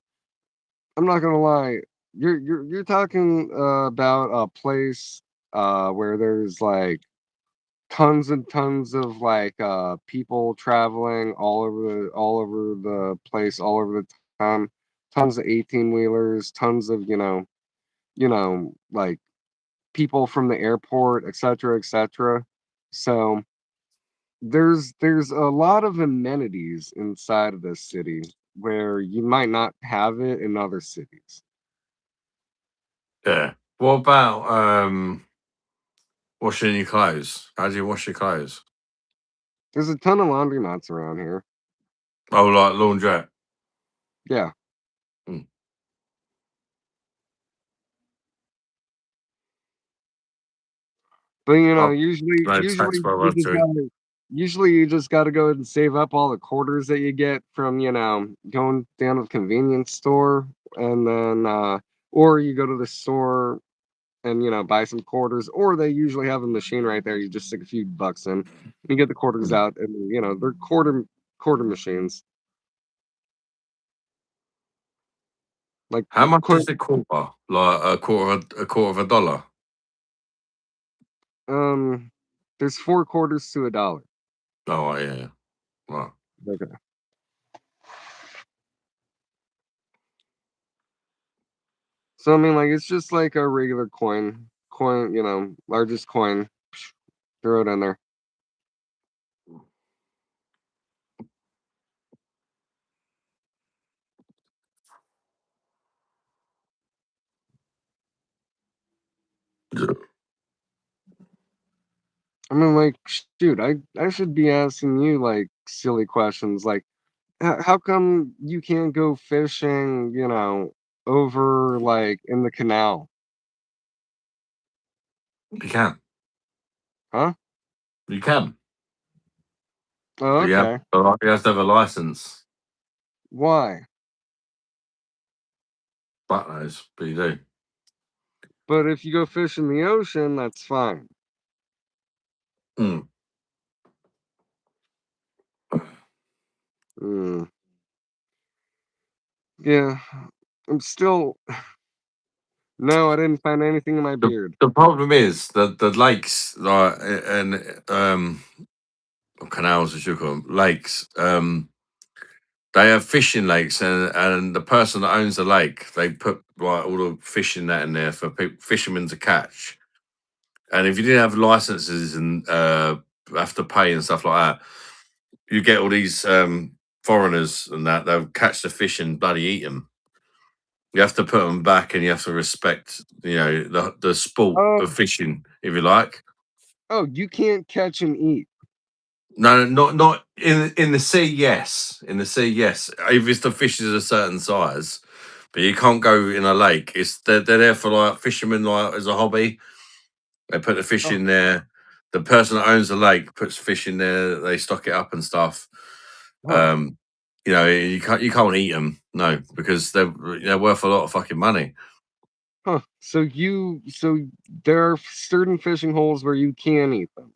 not gonna lie, you're talking, about a place, where there's, like, tons and tons of, like, people traveling all over the place, all over the time, tons of 18-wheelers, tons of, like, people from the airport, etcetera, etcetera. So, there's a lot of amenities inside of this city where you might not have it in other cities. yeah. What about washing your clothes? How do you wash your clothes? There's a ton of laundromats around here. Oh, like laundrette. Yeah, Mm. but, Oh, usually no tax usually by you just entry. gotta usually you just gotta go and save up all the quarters that you get from, going down to the convenience store, and then, or you go to the store and, buy some quarters, or they usually have a machine right there. You just stick a few bucks in, you get the quarters Mm. out, and, they're quarter machines. Like, How much quar is the quarter? Like a quarter of a dollar? um, there's 4 quarters to a dollar. Oh, right, yeah, yeah. Right. Okay. So, I mean, like, it's just like a regular coin, largest coin, throw it in there. I mean, like, shoot, I should be asking you, like, silly questions, like, how come you can't go fishing, over, like, in the canal? You can. Huh? You can. Oh, But okay. you have to have a license. Why? Fuck knows, but you do. But if you go fish in the ocean, that's fine. Mm. Mm, yeah, I'm still no, I didn't find anything in my The beard. the problem is that the lakes, like, and or canals as you call them, lakes, they have fishing lakes, and the person that owns the lake, they put like all the fishing net in there for fishermen to catch. And if you didn't have licenses and have to pay and stuff like that, you get all these foreigners and that they'll catch the fish and bloody eat them. You have to put them back, and you have to respect, the sport of Oh, fishing, if you like. oh, you can't catch and eat. No, not in the sea. Yes, in the sea. Yes, if it's the fish is a certain size, but you can't go in a lake. They're there for like fishermen, like as a hobby. They put the fish Oh, in there. The person that owns the lake puts fish in there. They stock it up and stuff. huh, You can't eat them. No, because they're worth a lot of fucking money. huh. So there are certain fishing holes where you can eat them.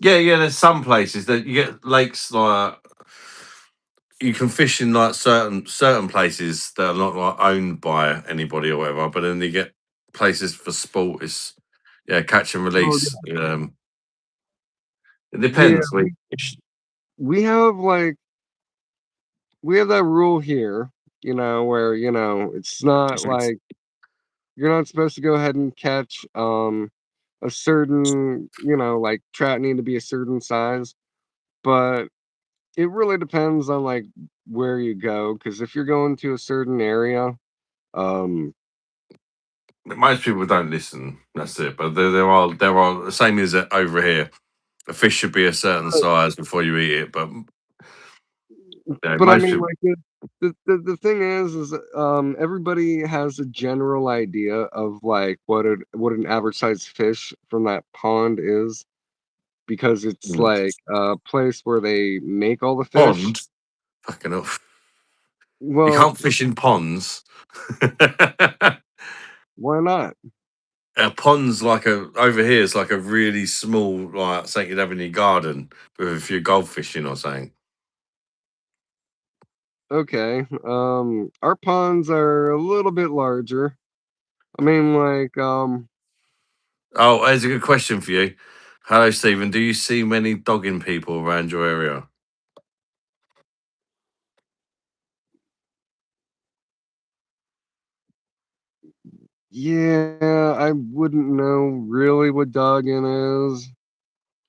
Yeah, yeah. There's some places that you get lakes like you can fish in like certain places that are not like owned by anybody or whatever, but then you get places for sport. It's yeah, catch and Oh, release. It yeah. depends. We we have like we have that rule here, where it's not like you're not supposed to go ahead and catch a certain, like trout need to be a certain size, but it really depends on like where you go, because if you're going to a certain area, um Most people don't listen. That's it. But there are the same as over here. A fish should be a certain but, size before you eat it. But I most mean, people, like the thing is everybody has a general idea of like what an average size fish from that pond is, because it's Mm. like a place where they make all the fish. Pond? Fucking hell. You Well, can't fish in ponds. why not? A pond's like a over here. It's like a really small, like something you'd have in your garden with a few goldfish in or something. Okay. Our ponds are a little bit larger. I mean, like, Oh, here's a good question for you. Hello, Stephen. Do you see many dogging people around your area? yeah, I wouldn't know really what dogging is.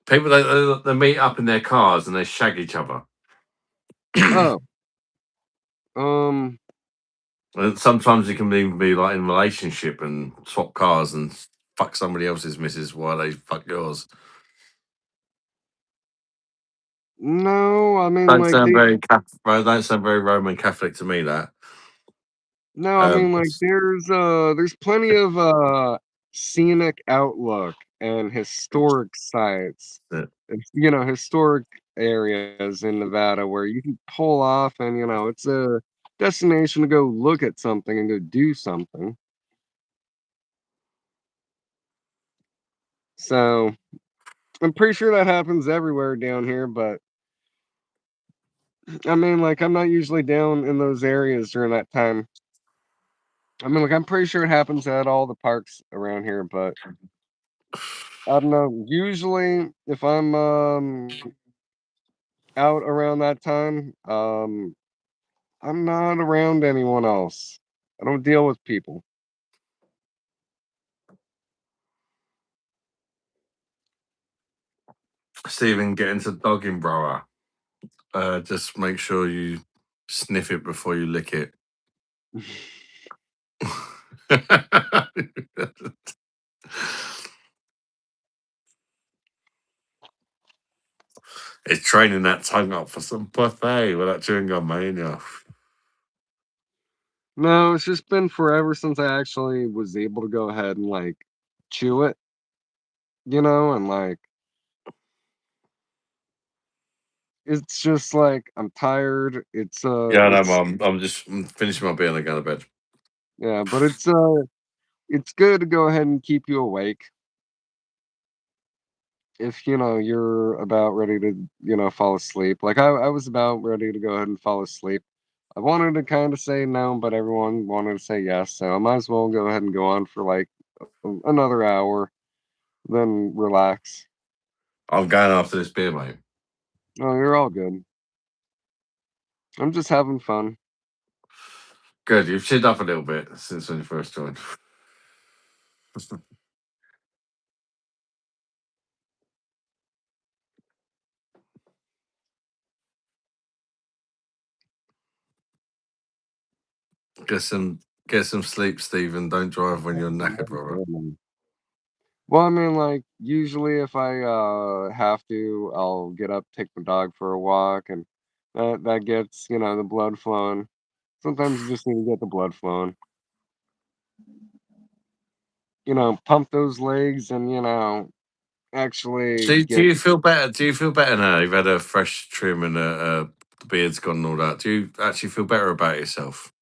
People they meet up in their cars and they shag each other. Oh, um, And sometimes it can even be like in relationship and swap cars and fuck somebody else's missus while they fuck yours. no, I mean, Don't like, sound very don't sound very Roman Catholic to me. That no, I um, mean, like, there's plenty of, scenic outlook and historic sites. uh, It's, historic areas in Nevada where you can pull off and, it's a destination to go look at something and go do something. So, I'm pretty sure that happens everywhere down here, but I mean, like, I'm not usually down in those areas during that time. I mean, like, I'm pretty sure it happens at all the parks around here, but I don't know. Usually, if I'm out around that time, I'm not around anyone else. I don't deal with people. Stephen, get into dogging, bro. Just make sure you sniff it before you lick it. It's training that tongue up for some buffet with that chewing gum, man. Yeah. No, it's just been forever since I actually was able to go ahead and like chew it, and like it's just like I'm tired. Yeah, I know, It's Mum. I'm finishing my beer and I go to bed. yeah, but it's good to go ahead and keep you awake if you're about ready to fall asleep. Like I was about ready to go ahead and fall asleep. I wanted to kind of say no, but everyone wanted to say yes, so I might as well go ahead and go on for like another hour, then relax. I'm going after this beer, mate. Oh, you're all good. I'm just having fun. Good. You've chilled up a little bit since when you first joined. Get some get some sleep, Stephen. Don't drive when you're knackered, brother. Well, I mean, like usually if I have to, I'll get up, take my dog for a walk, and that gets the blood flowing. Sometimes you just need to get the blood flowing. Pump those legs and actually Do get. you feel better? Do you feel better now? You've had a fresh trim and the beard's gone and all that. Do you actually feel better about yourself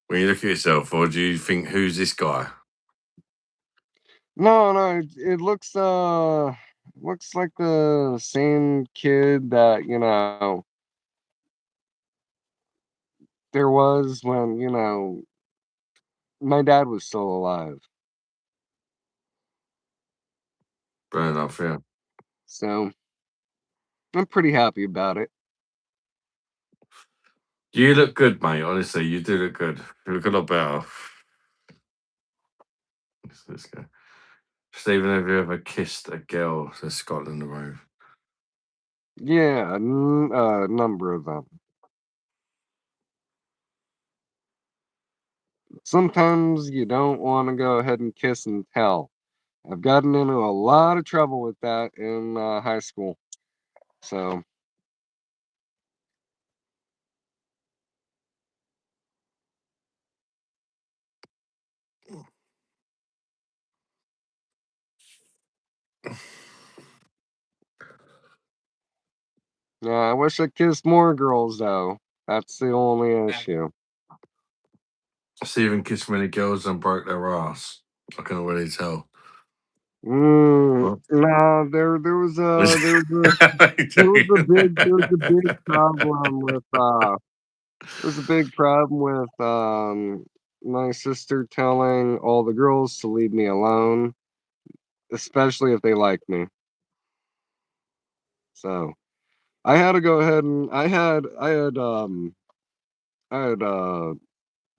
when you look at yourself, or do you think, "Who's this guy?" No, no, it looks like the same kid that there was when my dad was still alive. Fair enough. Yeah. So I'm pretty happy about it. You look good, mate. Honestly, you do look good. You look a lot better. Let's go. Stephen, have you ever kissed a girl? Says Scotland the Rove. Yeah, a number of them. Sometimes you don't want to go ahead and kiss and tell. I've gotten into a lot of trouble with that in high school. So, Yeah, I wish I kissed more girls though. That's the only issue. Stephen kissed many girls and broke their ass. I can already tell. What? No, there was a big problem with there was a big problem with my sister telling all the girls to leave me alone, especially if they like me. So I had to go ahead and I had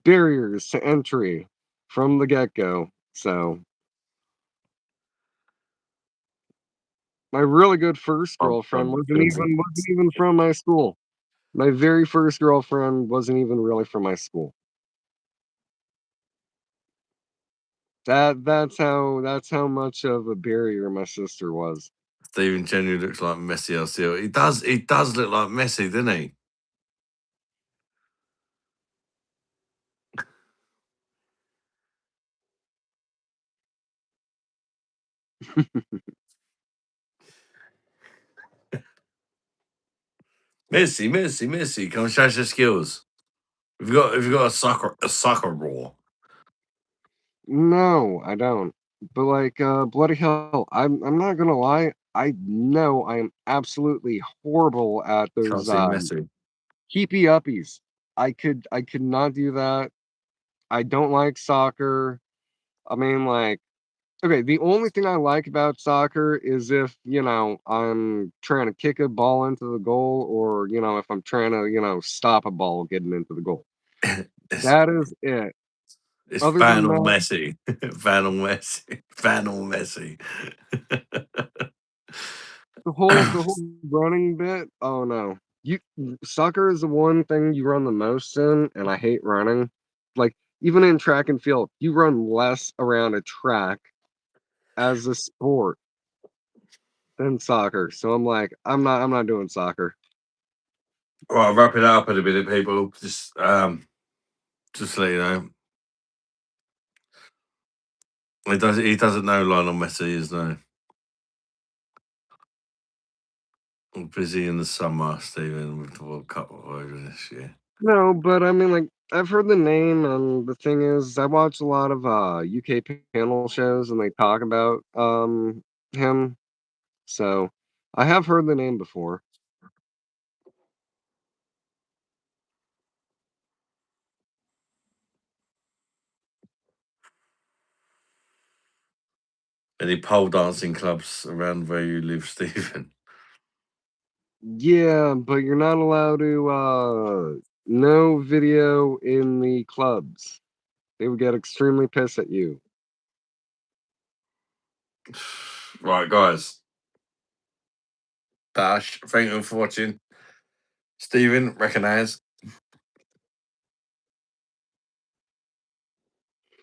barriers to entry from the get go. So my really good first girlfriend wasn't even from my school. My very first girlfriend wasn't even really from my school. That's how much of a barrier my sister was. Stephen genuinely looks like Messi. I see. He does. He does look like Messi, doesn't he? Messi, Messi, Messi. Come show us your skills. Have you got a soccer ball? No, I don't. But like bloody hell, I'm not gonna lie, I know I am absolutely horrible at Can't those see Messi. keepy uppies. I could not do that. I don't like soccer. I mean like okay, the only thing I like about soccer is if, I'm trying to kick a ball into the goal or, if I'm trying to, stop a ball getting into the goal. it's That is it. it's Other than Final that, Messi. Final Messi. Final Messi. the whole running bit, oh no. You Soccer is the one thing you run the most in, and I hate running. Like even in track and field, you run less around a track as a sport than soccer. So I'm like, I'm not doing soccer. Right, wrap it up in a minute, people. Just to let you know, he doesn't know Lionel Messi is no. I'm busy in the summer, Stephen, with the World Cup over this year. No, but I mean, like, I've heard the name, and the thing is, I watch a lot of UK panel shows, and they talk about him. So I have heard the name before. Any pole dancing clubs around where you live, Stephen? Yeah, but you're not allowed to no video in the clubs. They would get extremely pissed at you. Right, guys. Dash, thank you for watching. Stephen, recognise.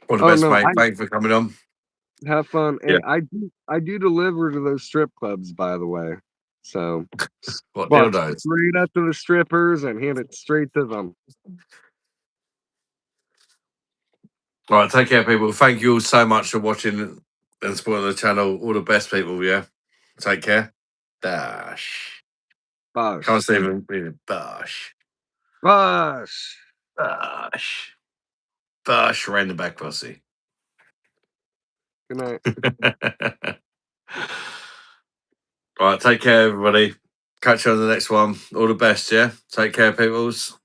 All the Oh best, no, mate. Thanks for coming on. have fun. Yeah. And I do deliver to those strip clubs, by the way. So What walk dildos? straight up to the strippers and hand it straight to them. All right, take care, people. Thank you all so much for watching and supporting the channel. All the best, people. Yeah. Take care. Dash. Come on, Bosh. Stephen. Dash. Bosh. Dash. Dash. Ran the back pussy. Good night. All right, take care, everybody. Catch you on the next one. All the best, yeah? Take care, peoples.